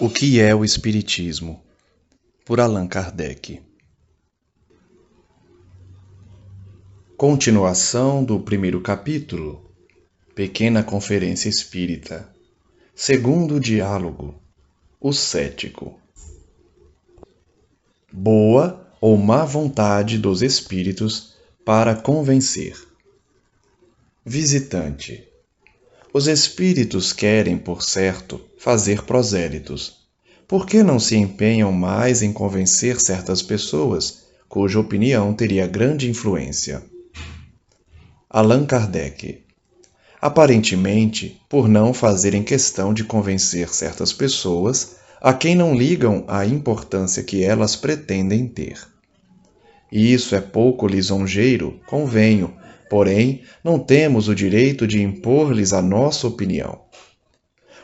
O que é o Espiritismo? Por Allan Kardec. Continuação do primeiro capítulo. Pequena Conferência Espírita. Segundo diálogo. O cético. Boa ou má vontade dos espíritos para convencer. Visitante. Os espíritos querem, por certo, fazer prosélitos. Por que não se empenham mais em convencer certas pessoas, cuja opinião teria grande influência? Allan Kardec. Aparentemente, por não fazerem questão de convencer certas pessoas a quem não ligam a importância que elas pretendem ter. E isso é pouco lisonjeiro, convenho, porém, não temos o direito de impor-lhes a nossa opinião.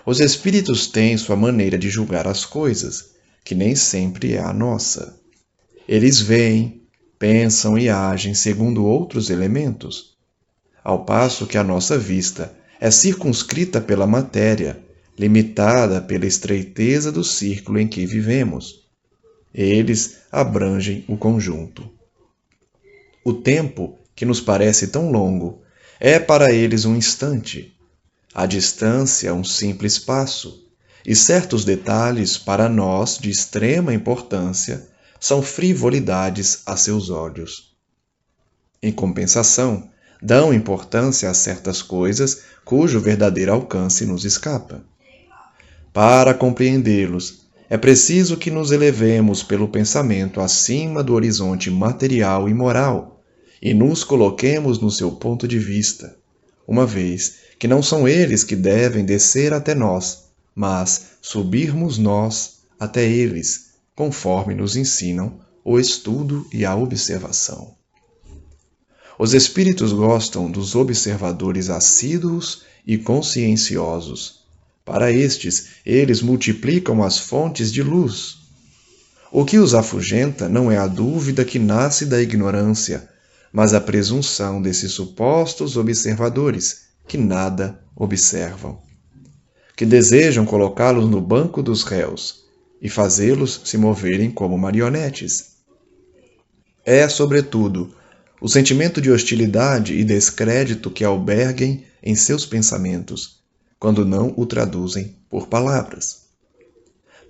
Os espíritos têm sua maneira de julgar as coisas, que nem sempre é a nossa. Eles veem, pensam e agem segundo outros elementos, ao passo que a nossa vista é circunscrita pela matéria, limitada pela estreiteza do círculo em que vivemos. Eles abrangem o conjunto. O tempo, que nos parece tão longo, é para eles um instante, a distância um simples passo, e certos detalhes, para nós de extrema importância, são frivolidades a seus olhos. Em compensação, dão importância a certas coisas cujo verdadeiro alcance nos escapa. Para compreendê-los, é preciso que nos elevemos pelo pensamento acima do horizonte material e moral, e nos coloquemos no seu ponto de vista, uma vez que não são eles que devem descer até nós, mas subirmos nós até eles, conforme nos ensinam o estudo e a observação. Os espíritos gostam dos observadores assíduos e conscienciosos. Para estes, eles multiplicam as fontes de luz. O que os afugenta não é a dúvida que nasce da ignorância, mas a presunção desses supostos observadores, que nada observam, que desejam colocá-los no banco dos réus e fazê-los se moverem como marionetes. É, sobretudo, o sentimento de hostilidade e descrédito que alberguem em seus pensamentos, quando não o traduzem por palavras.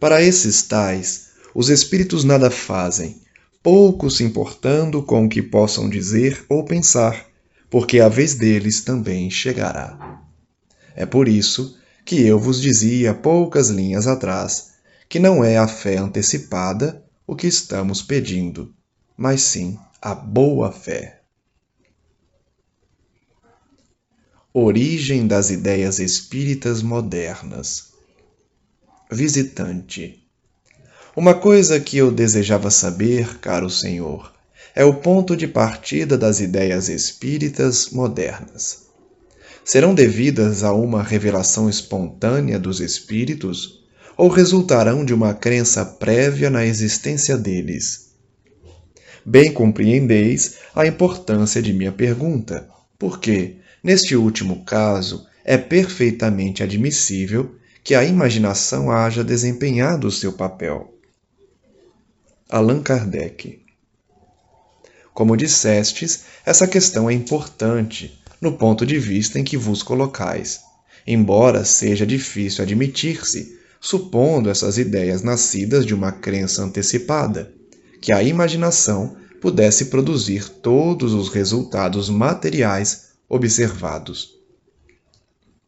Para esses tais, os espíritos nada fazem, pouco se importando com o que possam dizer ou pensar, porque a vez deles também chegará. É por isso que eu vos dizia poucas linhas atrás que não é a fé antecipada o que estamos pedindo, mas sim a boa fé. Origem das ideias espíritas modernas. Visitante. Uma coisa que eu desejava saber, caro senhor, é o ponto de partida das ideias espíritas modernas. Serão devidas a uma revelação espontânea dos espíritos ou resultarão de uma crença prévia na existência deles? Bem compreendeis a importância de minha pergunta, porque, neste último caso, é perfeitamente admissível que a imaginação haja desempenhado o seu papel. Allan Kardec. Como dissestes, essa questão é importante, no ponto de vista em que vos colocais, embora seja difícil admitir-se, supondo essas ideias nascidas de uma crença antecipada, que a imaginação pudesse produzir todos os resultados materiais observados.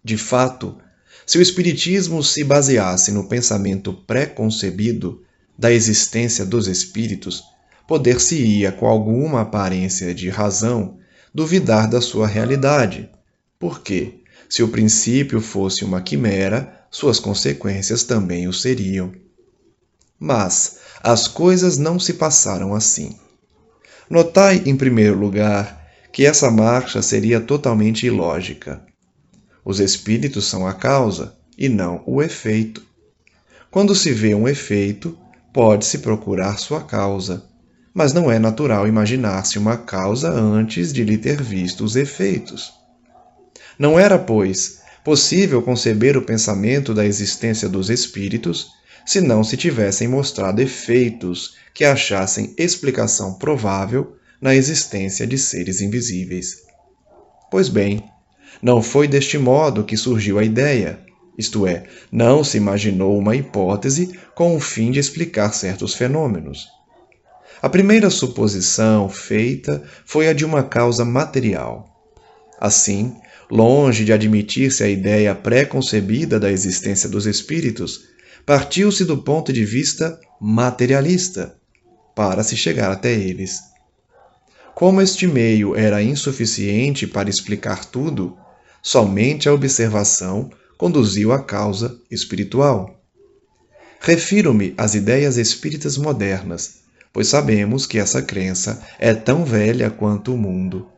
De fato, se o Espiritismo se baseasse no pensamento pré-concebido da existência dos espíritos, poder-se-ia, com alguma aparência de razão, duvidar da sua realidade, porque, se o princípio fosse uma quimera, suas consequências também o seriam. Mas as coisas não se passaram assim. Notai, em primeiro lugar, que essa marcha seria totalmente ilógica. Os espíritos são a causa, e não o efeito. Quando se vê um efeito, pode-se procurar sua causa, mas não é natural imaginar-se uma causa antes de lhe ter visto os efeitos. Não era, pois, possível conceber o pensamento da existência dos espíritos se não se tivessem mostrado efeitos que achassem explicação provável na existência de seres invisíveis. Pois bem, não foi deste modo que surgiu a ideia, isto é, não se imaginou uma hipótese com o fim de explicar certos fenômenos. A primeira suposição feita foi a de uma causa material. Assim, longe de admitir-se a ideia pré-concebida da existência dos espíritos, partiu-se do ponto de vista materialista para se chegar até eles. Como este meio era insuficiente para explicar tudo, somente a observação conduziu à causa espiritual. Refiro-me às ideias espíritas modernas, pois sabemos que essa crença é tão velha quanto o mundo.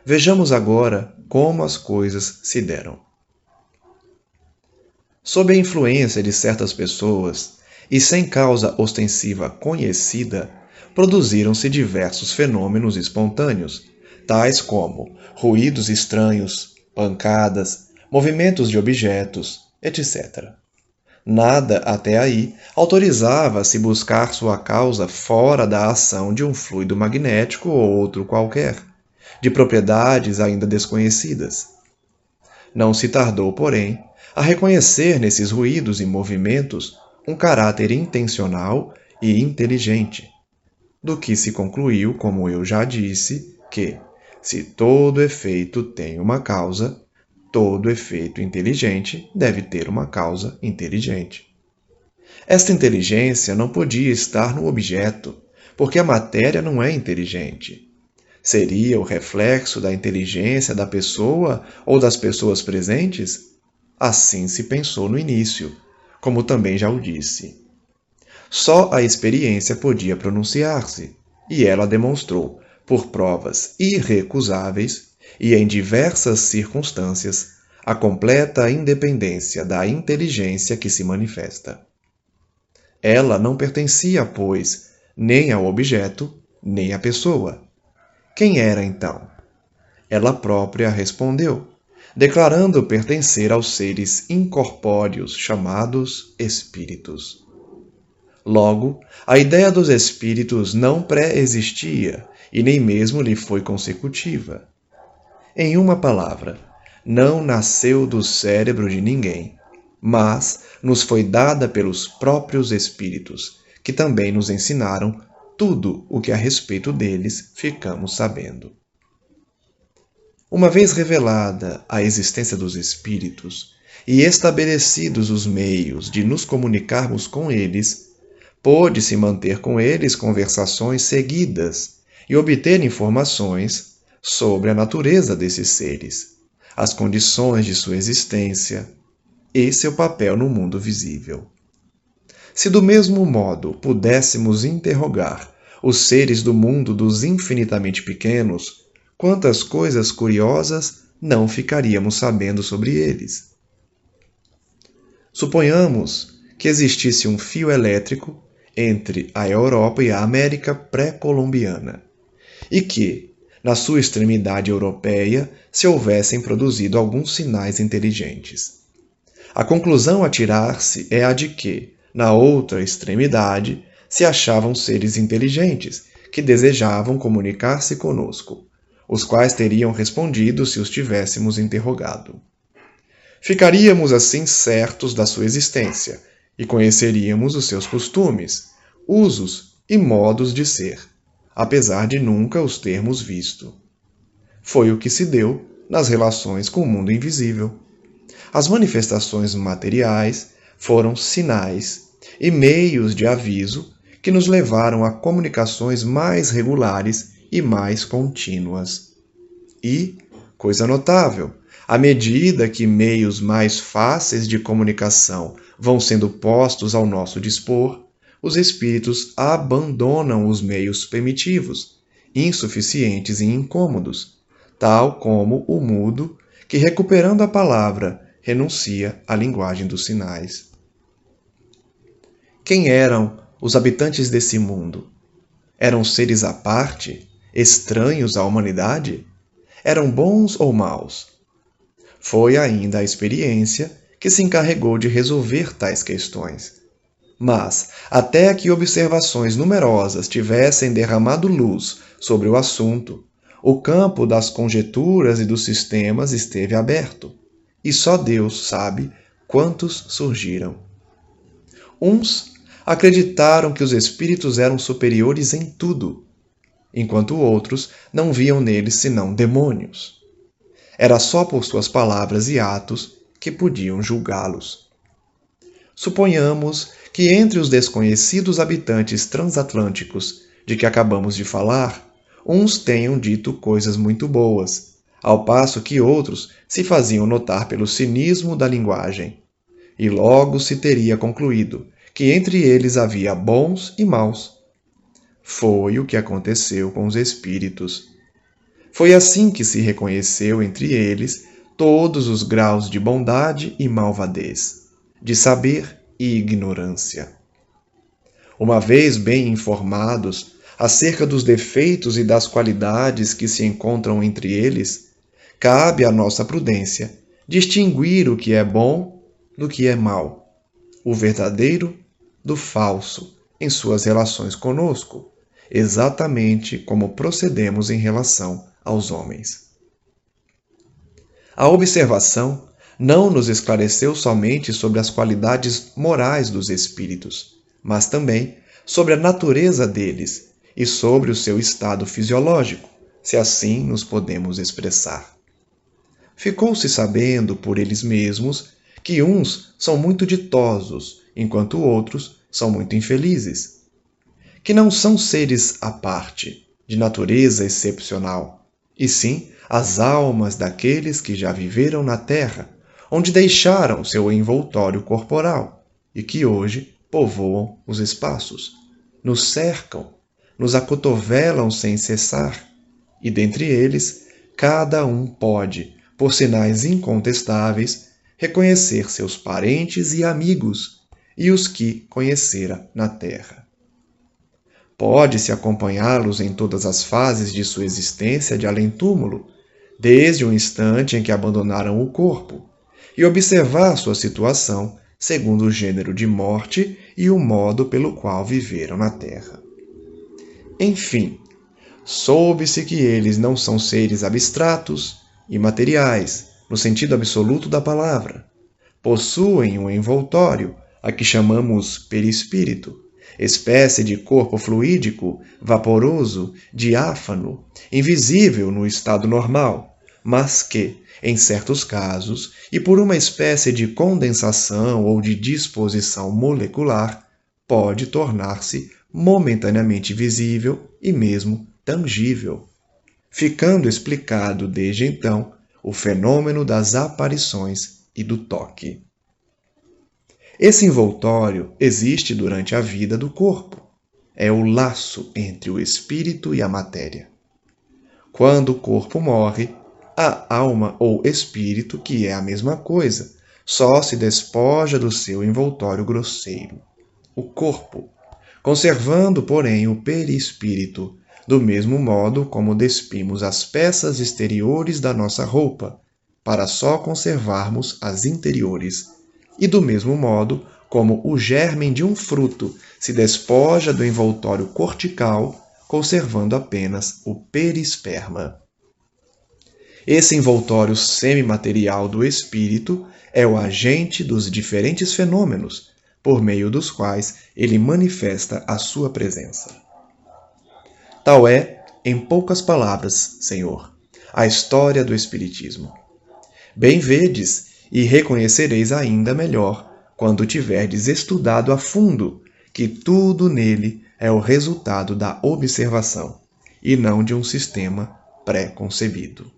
Vejamos agora como as coisas se deram. Sob a influência de certas pessoas, e sem causa ostensiva conhecida, produziram-se diversos fenômenos espontâneos, tais como ruídos estranhos, pancadas, movimentos de objetos, etc. Nada, até aí, autorizava-se buscar sua causa fora da ação de um fluido magnético ou outro qualquer, de propriedades ainda desconhecidas. Não se tardou, porém, a reconhecer nesses ruídos e movimentos um caráter intencional e inteligente, do que se concluiu, como eu já disse, que, se todo efeito tem uma causa, todo efeito inteligente deve ter uma causa inteligente. Esta inteligência não podia estar no objeto, porque a matéria não é inteligente. Seria o reflexo da inteligência da pessoa ou das pessoas presentes? Assim se pensou no início, como também já o disse. Só a experiência podia pronunciar-se, e ela demonstrou, por provas irrecusáveis e em diversas circunstâncias, a completa independência da inteligência que se manifesta. Ela não pertencia, pois, nem ao objeto, nem à pessoa. Quem era, então? Ela própria respondeu, declarando pertencer aos seres incorpóreos chamados espíritos. Logo, a ideia dos espíritos não pré-existia e nem mesmo lhe foi consecutiva. Em uma palavra, não nasceu do cérebro de ninguém, mas nos foi dada pelos próprios espíritos, que também nos ensinaram tudo o que a respeito deles ficamos sabendo. Uma vez revelada a existência dos espíritos e estabelecidos os meios de nos comunicarmos com eles, pôde-se manter com eles conversações seguidas e obter informações sobre a natureza desses seres, as condições de sua existência e seu papel no mundo visível. Se do mesmo modo pudéssemos interrogar os seres do mundo dos infinitamente pequenos, quantas coisas curiosas não ficaríamos sabendo sobre eles. Suponhamos que existisse um fio elétrico entre a Europa e a América pré-colombiana, e que, na sua extremidade europeia, se houvessem produzido alguns sinais inteligentes. A conclusão a tirar-se é a de que, na outra extremidade, se achavam seres inteligentes que desejavam comunicar-se conosco, os quais teriam respondido se os tivéssemos interrogado. Ficaríamos assim certos da sua existência e conheceríamos os seus costumes, usos e modos de ser, apesar de nunca os termos visto. Foi o que se deu nas relações com o mundo invisível. As manifestações materiais foram sinais e meios de aviso que nos levaram a comunicações mais regulares e mais contínuas. E, coisa notável, à medida que meios mais fáceis de comunicação vão sendo postos ao nosso dispor, os espíritos abandonam os meios primitivos, insuficientes e incômodos, tal como o mudo que, recuperando a palavra, renuncia à linguagem dos sinais. Quem eram os habitantes desse mundo? Eram seres à parte, estranhos à humanidade? Eram bons ou maus? Foi ainda a experiência que se encarregou de resolver tais questões. Mas, até que observações numerosas tivessem derramado luz sobre o assunto, o campo das conjecturas e dos sistemas esteve aberto, e só Deus sabe quantos surgiram. Uns acreditaram que os espíritos eram superiores em tudo, enquanto outros não viam neles senão demônios. Era só por suas palavras e atos que podiam julgá-los. Suponhamos que entre os desconhecidos habitantes transatlânticos de que acabamos de falar, uns tenham dito coisas muito boas, ao passo que outros se faziam notar pelo cinismo da linguagem. E logo se teria concluído que entre eles havia bons e maus. Foi o que aconteceu com os espíritos. Foi assim que se reconheceu entre eles todos os graus de bondade e malvadez, de saber e ignorância. Uma vez bem informados acerca dos defeitos e das qualidades que se encontram entre eles, cabe à nossa prudência distinguir o que é bom do que é mal, o verdadeiro do falso em suas relações conosco, exatamente como procedemos em relação aos homens. A observação não nos esclareceu somente sobre as qualidades morais dos espíritos, mas também sobre a natureza deles e sobre o seu estado fisiológico, se assim nos podemos expressar. Ficou-se sabendo por eles mesmos que uns são muito ditosos, enquanto outros são muito infelizes, que não são seres à parte, de natureza excepcional, e sim as almas daqueles que já viveram na Terra, onde deixaram seu envoltório corporal e que hoje povoam os espaços, nos cercam, nos acotovelam sem cessar, e dentre eles, cada um pode, por sinais incontestáveis, reconhecer seus parentes e amigos e os que conhecera na Terra. Pode-se acompanhá-los em todas as fases de sua existência de além-túmulo, desde o instante em que abandonaram o corpo, e observar sua situação segundo o gênero de morte e o modo pelo qual viveram na Terra. Enfim, soube-se que eles não são seres abstratos, imateriais, no sentido absoluto da palavra. Possuem um envoltório, a que chamamos perispírito, espécie de corpo fluídico, vaporoso, diáfano, invisível no estado normal, mas que, em certos casos, e por uma espécie de condensação ou de disposição molecular, pode tornar-se momentaneamente visível e mesmo tangível, ficando explicado desde então o fenômeno das aparições e do toque. Esse envoltório existe durante a vida do corpo. É o laço entre o espírito e a matéria. Quando o corpo morre, a alma ou espírito, que é a mesma coisa, só se despoja do seu envoltório grosseiro, o corpo, conservando, porém, o perispírito, do mesmo modo como despimos as peças exteriores da nossa roupa, para só conservarmos as interiores, e do mesmo modo como o germe de um fruto se despoja do envoltório cortical, conservando apenas o perisperma. Esse envoltório semimaterial do espírito é o agente dos diferentes fenômenos, por meio dos quais ele manifesta a sua presença. Tal é, em poucas palavras, Senhor, a história do Espiritismo. Bem vedes e reconhecereis ainda melhor, quando tiverdes estudado a fundo, que tudo nele é o resultado da observação, e não de um sistema pré-concebido.